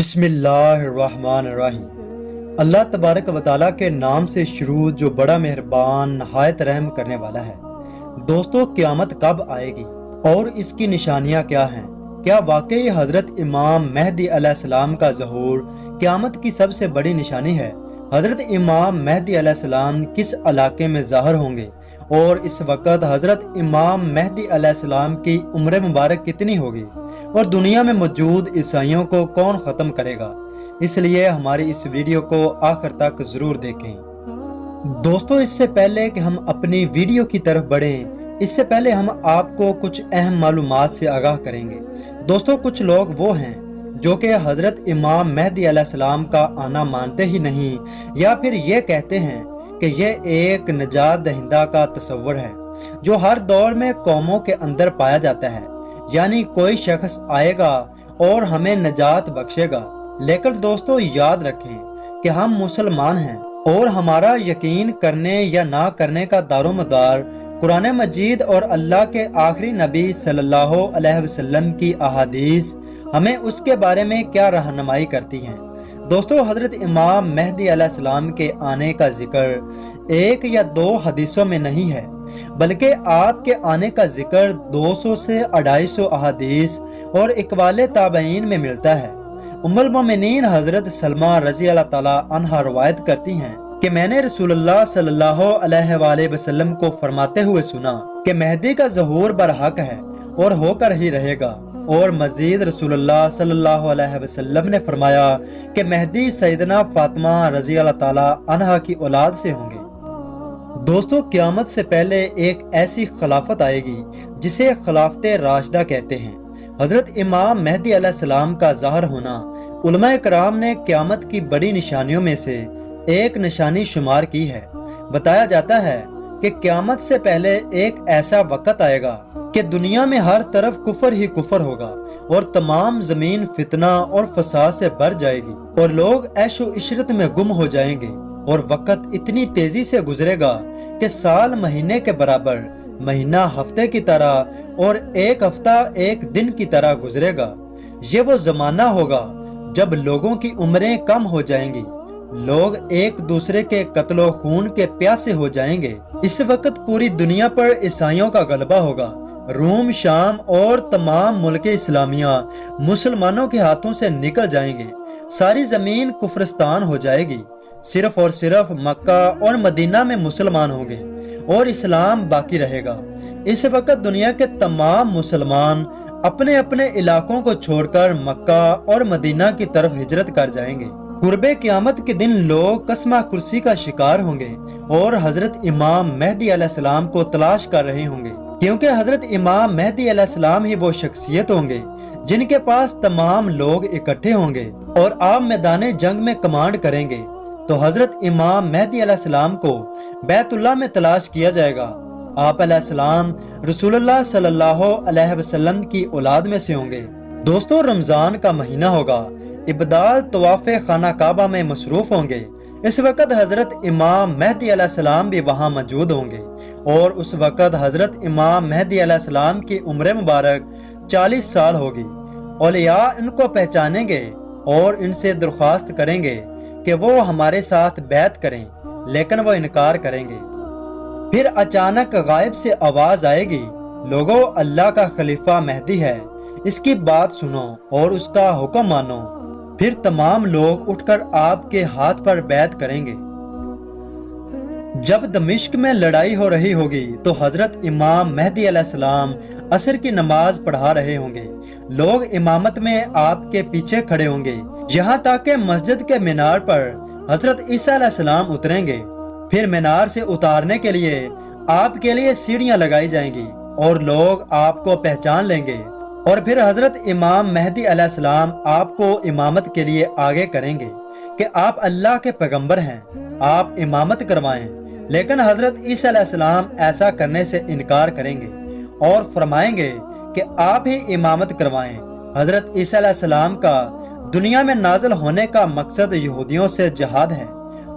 بسم اللہ الرحمن الرحیم۔ اللہ تبارک و تعالیٰ کے نام سے شروع جو بڑا مہربان نہایت رحم کرنے والا ہے۔ دوستو، قیامت کب آئے گی اور اس کی نشانیاں کیا ہیں؟ کیا واقعی حضرت امام مہدی علیہ السلام کا ظہور قیامت کی سب سے بڑی نشانی ہے؟ حضرت امام مہدی علیہ السلام کس علاقے میں ظاہر ہوں گے اور اس وقت حضرت امام مہدی علیہ السلام کی عمر مبارک کتنی ہوگی اور دنیا میں موجود عیسائیوں کو کون ختم کرے گا؟ اس لیے ہماری اس ویڈیو کو آخر تک ضرور دیکھیں۔ دوستو، اس سے پہلے کہ ہم اپنی ویڈیو کی طرف بڑھیں، اس سے پہلے ہم آپ کو کچھ اہم معلومات سے آگاہ کریں گے۔ دوستو، کچھ لوگ وہ ہیں جو کہ حضرت امام مہدی علیہ السلام کا آنا مانتے ہی نہیں، یا پھر یہ کہتے ہیں کہ یہ ایک نجات دہندہ کا تصور ہے جو ہر دور میں قوموں کے اندر پایا جاتا ہے، یعنی کوئی شخص آئے گا اور ہمیں نجات بخشے گا۔ لیکن دوستو، یاد رکھیں کہ ہم مسلمان ہیں اور ہمارا یقین کرنے یا نہ کرنے کا دار و مدار قرآن مجید اور اللہ کے آخری نبی صلی اللہ علیہ وسلم کی احادیث ہمیں اس کے بارے میں کیا رہنمائی کرتی ہیں۔ دوستو، حضرت امام مہدی علیہ السلام کے آنے کا ذکر ایک یا دو حدیثوں میں نہیں ہے، بلکہ آپ کے آنے کا ذکر 200 سے 250 احادیث اور اقوال تابعین میں ملتا ہے۔ ام المومنین حضرت سلمہ رضی اللہ تعالی عنہا روایت کرتی ہیں کہ میں نے رسول اللہ صلی اللہ علیہ وآلہ وسلم کو فرماتے ہوئے سنا کہ مہدی کا ظہور برحق ہے اور ہو کر ہی رہے گا، اور مزید رسول اللہ صلی اللہ علیہ وسلم نے فرمایا کہ مہدی سیدنا فاطمہ رضی اللہ تعالی عنہا کی اولاد سے ہوں گے۔ دوستو، قیامت سے پہلے ایک ایسی خلافت آئے گی جسے خلافت راشدہ کہتے ہیں۔ حضرت امام مہدی علیہ السلام کا ظاہر ہونا علماء کرام نے قیامت کی بڑی نشانیوں میں سے ایک نشانی شمار کی ہے۔ بتایا جاتا ہے کہ قیامت سے پہلے ایک ایسا وقت آئے گا کہ دنیا میں ہر طرف کفر ہی کفر ہوگا اور تمام زمین فتنہ اور فساد سے بھر جائے گی اور لوگ عیش و عشرت میں گم ہو جائیں گے، اور وقت اتنی تیزی سے گزرے گا کہ سال مہینے کے برابر، مہینہ ہفتے کی طرح اور ایک ہفتہ ایک دن کی طرح گزرے گا۔ یہ وہ زمانہ ہوگا جب لوگوں کی عمریں کم ہو جائیں گی، لوگ ایک دوسرے کے قتل و خون کے پیاسے ہو جائیں گے۔ اس وقت پوری دنیا پر عیسائیوں کا غلبہ ہوگا۔ روم، شام اور تمام ملک اسلامیہ مسلمانوں کے ہاتھوں سے نکل جائیں گے۔ ساری زمین کفرستان ہو جائے گی۔ صرف اور صرف مکہ اور مدینہ میں مسلمان ہوں گے اور اسلام باقی رہے گا۔ اس وقت دنیا کے تمام مسلمان اپنے اپنے علاقوں کو چھوڑ کر مکہ اور مدینہ کی طرف ہجرت کر جائیں گے۔ قرب قیامت کے دن لوگ قسمہ کرسی کا شکار ہوں گے اور حضرت امام مہدی علیہ السلام کو تلاش کر رہے ہوں گے، کیونکہ حضرت امام مہدی علیہ السلام ہی وہ شخصیت ہوں گے جن کے پاس تمام لوگ اکٹھے ہوں گے اور آپ میدان جنگ میں کمانڈ کریں گے۔ تو حضرت امام مہدی علیہ السلام کو بیت اللہ میں تلاش کیا جائے گا۔ آپ علیہ السلام رسول اللہ صلی اللہ علیہ وسلم کی اولاد میں سے ہوں گے۔ دوستو، رمضان کا مہینہ ہوگا، ابدال طواف خانہ کعبہ میں مصروف ہوں گے۔ اس وقت حضرت امام مہدی علیہ السلام بھی وہاں موجود ہوں گے، اور اس وقت حضرت امام مہدی علیہ السلام کی عمر مبارک 40 سال ہوگی۔ اولیاء ان کو پہچانیں گے اور ان سے درخواست کریں گے کہ وہ ہمارے ساتھ بیعت کریں، لیکن وہ انکار کریں گے۔ پھر اچانک غائب سے آواز آئے گی، لوگو، اللہ کا خلیفہ مہدی ہے، اس کی بات سنو اور اس کا حکم مانو۔ پھر تمام لوگ اٹھ کر آپ کے ہاتھ پر بیعت کریں گے۔ جب دمشق میں لڑائی ہو رہی ہوگی تو حضرت امام مہدی علیہ السلام عصر کی نماز پڑھا رہے ہوں گے۔ لوگ امامت میں آپ کے پیچھے کھڑے ہوں گے، یہاں تک کہ مسجد کے مینار پر حضرت عیسیٰ علیہ السلام اتریں گے۔ پھر مینار سے اتارنے کے لیے آپ کے لیے سیڑھیاں لگائی جائیں گی اور لوگ آپ کو پہچان لیں گے، اور پھر حضرت امام مہدی علیہ السلام آپ کو امامت کے لیے آگے کریں گے کہ آپ اللہ کے پیغمبر ہیں، آپ امامت کروائیں۔ لیکن حضرت عیسیٰ علیہ السلام ایسا کرنے سے انکار کریں گے اور فرمائیں گے کہ آپ ہی امامت کروائیں۔ حضرت عیسیٰ علیہ السلام کا دنیا میں نازل ہونے کا مقصد یہودیوں سے جہاد ہے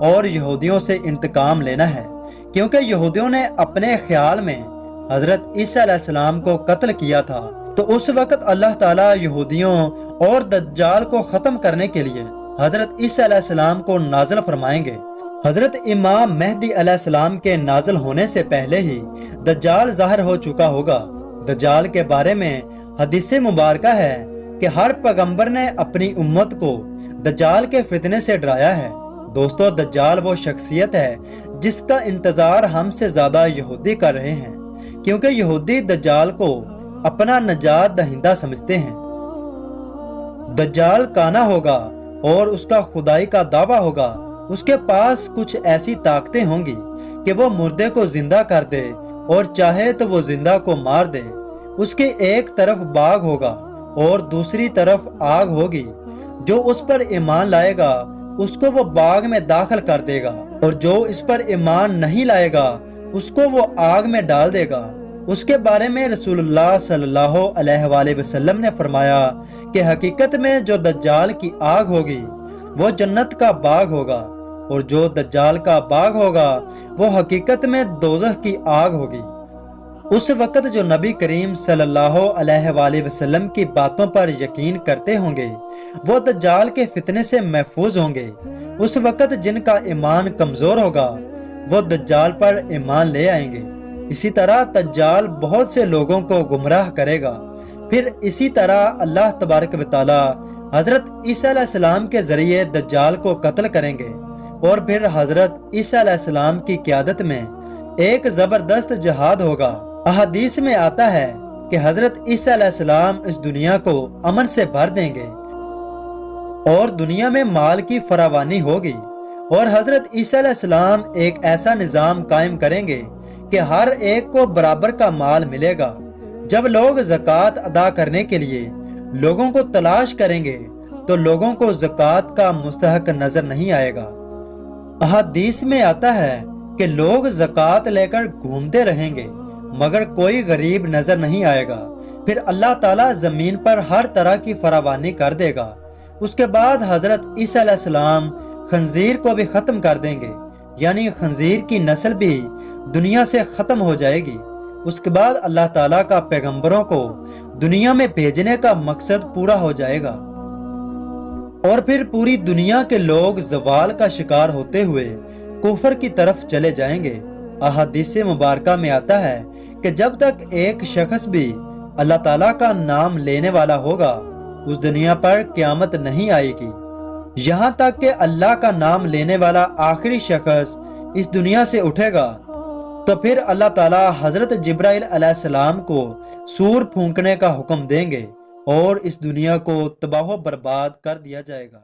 اور یہودیوں سے انتقام لینا ہے، کیونکہ یہودیوں نے اپنے خیال میں حضرت عیسیٰ علیہ السلام کو قتل کیا تھا، تو اس وقت اللہ تعالیٰ یہودیوں اور دجال کو ختم کرنے کے لیے حضرت عیسیٰ علیہ السلام کو نازل فرمائیں گے۔ حضرت امام مہدی علیہ السلام کے نازل ہونے سے پہلے ہی دجال ظاہر ہو چکا ہوگا۔ دجال کے بارے میں حدیث مبارکہ ہے کہ ہر پیغمبر نے اپنی امت کو دجال کے فتنے سے ڈرایا ہے۔ دوستو، دجال وہ شخصیت ہے جس کا انتظار ہم سے زیادہ یہودی کر رہے ہیں، کیونکہ یہودی دجال کو اپنا نجات دہندہ سمجھتے ہیں۔ دجال کانا ہوگا اور اس کا خدائی کا دعویٰ ہوگا۔ اس کے پاس کچھ ایسی طاقتیں ہوں گی کہ وہ مردے کو زندہ کر دے اور چاہے تو وہ زندہ کو مار دے۔ اس کے ایک طرف باغ ہوگا اور دوسری طرف آگ ہوگی۔ جو اس پر ایمان لائے گا اس کو وہ باغ میں داخل کر دے گا، اور جو اس پر ایمان نہیں لائے گا اس کو وہ آگ میں ڈال دے گا۔ اس کے بارے میں رسول اللہ صلی اللہ علیہ وآلہ وسلم نے فرمایا کہ حقیقت میں جو دجال کی آگ ہوگی وہ جنت کا باغ ہوگا، اور جو دجال کا باغ ہوگا وہ حقیقت میں دوزخ کی آگ ہوگی۔ اس وقت جو نبی کریم صلی اللہ علیہ وآلہ وسلم کی باتوں پر یقین کرتے ہوں گے وہ دجال کے فتنے سے محفوظ ہوں گے۔ اس وقت جن کا ایمان کمزور ہوگا وہ دجال پر ایمان لے آئیں گے۔ اسی طرح دجال بہت سے لوگوں کو گمراہ کرے گا۔ پھر اسی طرح اللہ تبارک و تعالی حضرت عیسیٰ علیہ السلام کے ذریعے دجال کو قتل کریں گے، اور پھر حضرت عیسیٰ علیہ السلام کی قیادت میں ایک زبردست جہاد ہوگا۔ احادیث میں آتا ہے کہ حضرت عیسیٰ علیہ السلام اس دنیا کو امن سے بھر دیں گے اور دنیا میں مال کی فراوانی ہوگی، اور حضرت عیسیٰ علیہ السلام ایک ایسا نظام قائم کریں گے کہ ہر ایک کو برابر کا مال ملے گا۔ جب لوگ زکوٰۃ ادا کرنے کے لیے لوگوں کو تلاش کریں گے تو لوگوں کو زکوٰۃ کا مستحق نظر نہیں آئے گا۔ احادیث میں آتا ہے کہ لوگ زکوٰۃ لے کر گھومتے رہیں گے مگر کوئی غریب نظر نہیں آئے گا۔ پھر اللہ تعالیٰ زمین پر ہر طرح کی فراوانی کر دے گا۔ اس کے بعد حضرت عیسیٰ علیہ السلام خنزیر کو بھی ختم کر دیں گے، یعنی خنزیر کی نسل بھی دنیا سے ختم ہو جائے گی۔ اس کے بعد اللہ تعالیٰ کا پیغمبروں کو دنیا میں بھیجنے کا مقصد پورا ہو جائے گا، اور پھر پوری دنیا کے لوگ زوال کا شکار ہوتے ہوئے کفر کی طرف چلے جائیں گے۔ احادیث مبارکہ میں آتا ہے کہ جب تک ایک شخص بھی اللہ تعالیٰ کا نام لینے والا ہوگا اس دنیا پر قیامت نہیں آئے گی، یہاں تک کہ اللہ کا نام لینے والا آخری شخص اس دنیا سے اٹھے گا تو پھر اللہ تعالیٰ حضرت جبرائیل علیہ السلام کو سور پھونکنے کا حکم دیں گے اور اس دنیا کو تباہ و برباد کر دیا جائے گا۔